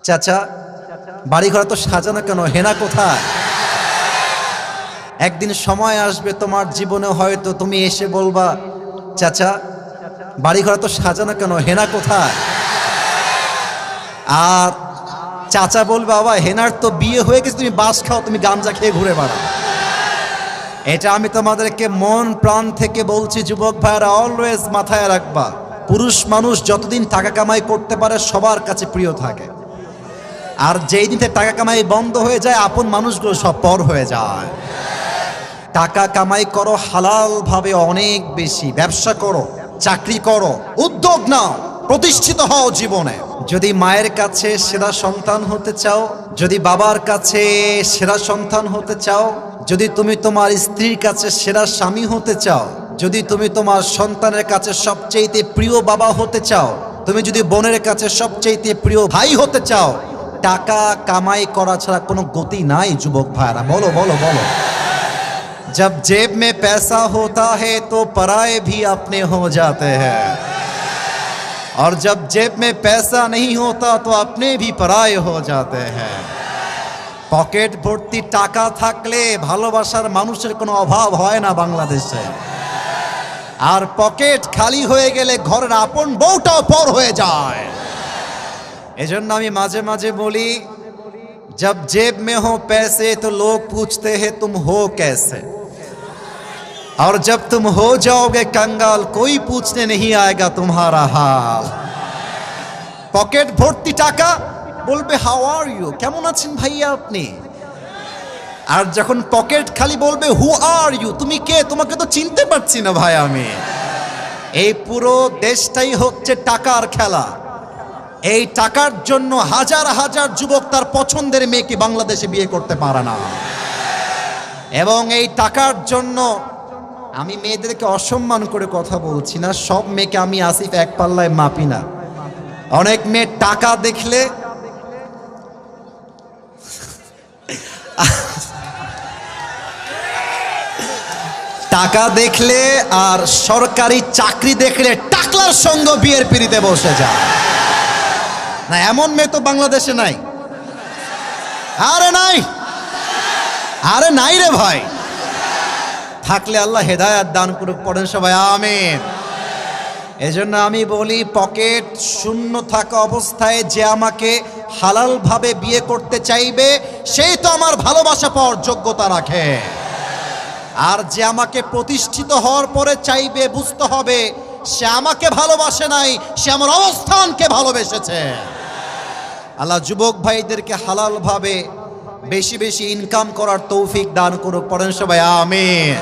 চাচা বাড়িঘর তো সাজানো কেন, হেনা কোথায়? একদিন সময় আসবে তোমার জীবনে, হয়তো তুমি এসে বলবা, চাচা বাড়িঘর তো সাজানো কেন, হেনা কোথায়? আর চাচা বলবে, বাবা হেনার তো বিয়ে হয়ে গেছে, তুমি বাস খাও, তুমি গাঞ্জা খেয়ে ঘুরে বেড়াও। এটা আমি তোমাদেরকে মন প্রাণ থেকে বলছি, যুবক ভাইরা অলওয়েজ মাথায় রাখবা, পুরুষ মানুষ যতদিন টাকা কামাই করতে পারে সবার কাছে প্রিয় থাকে, আর যেই দিন থেকে টাকা কামাই বন্ধ হয়ে যায় আপন মানুষগুলো সব পর হয়ে যায়। টাকা কামাই করো হালাল ভাবে, অনেক বেশি ব্যবসা করো, চাকরি করো, উদ্যোগ নাও, প্রতিষ্ঠিত হও জীবনে। যদি মায়ের কাছে সেরা সন্তান হতে চাও, যদি বাবার কাছে সেরা সন্তান হতে চাও, যদি তুমি তোমার স্ত্রীর কাছে সেরা স্বামী হতে চাও, যদি তুমি তোমার সন্তানের কাছে সবচেয়ে প্রিয় বাবা হতে চাও, তুমি যদি বোনের কাছে সবচেয়ে প্রিয় ভাই হতে চাও, টাকা কামাই করা ছাড়া কোনো গতি নাই যুবক ভাইরা। বলো বলো বলো। जब जेब में पैसा होता है तो पराये भी अपने हो जाते हैं, और जब जेब में पैसा नहीं होता तो अपने भी पराये हो जाते हैं। পকেট ভর্তি টাকা থাকলে ভালোবাসার মানুষের কোনো অভাব হয় না বাংলাদেশে, আর পকেট খালি হয়ে গেলে ঘরের আপন বউটাও পর হয়ে যায়। এজন্য আমি মাঝে মাঝে বলি, जब जेब में हो पैसे तो लोग पूछते हैं तुम हो कैसे, और जब तुम हो जाओगे कंगाल कोई पूछने नहीं आएगा तुम्हारा हाल। পকেট ভর্তি টাকা, বলবে হাউ আর ইউ, কেমন আছেন ভাইয়া আপনি, আর যখন পকেট খালি বলবে হু আর ইউ, তুমি কে, তোমাকে তো চিনতে পারছি না ভাই আমি। এই পুরো দেশটাই হচ্ছে টাকার খেলা। এই টাকার জন্য হাজার হাজার যুবক তার পছন্দের মেয়েকে বাংলাদেশে বিয়ে করতে পারে না, এবং এই টাকার জন্য আমি মেয়েদেরকে অসম্মান করে কথা বলছি না, সব মেয়েকে আমি আসিফ এক পাল্লায় মাপি না। অনেক মেয়ে টাকা দেখলে টাকা দেখলে আর সরকারি চাকরি দেখলে টাকলার সঙ্গে বিয়ের পিড়িতে বসে যায় না, এমন মেয়ে তো বাংলাদেশে নাই। আরে নাই, আরে নাই রে ভাই, থাকলে আল্লাহ হেদায়েত দান করুক, পড়েন সবাই আমিন। এজন্য আমি বলি, পকেট শূন্য থাকা অবস্থায় যে আমাকে হালাল ভাবে বিয়ে করতে চাইবে সেই তো আমার ভালোবাসা পাওয়ার যোগ্যতা রাখে, আর যে আমাকে প্রতিষ্ঠিত হওয়ার পরে চাইবে, বুঝতে হবে সে আমাকে ভালোবাসে নাই, সে আমার অবস্থানকে ভালোবেসেছে। আল্লাহ যুবক ভাইদেরকে হালাল ভাবে বেশি বেশি ইনকাম করার তৌফিক দান করুক, পড়েন সবাই আমিন।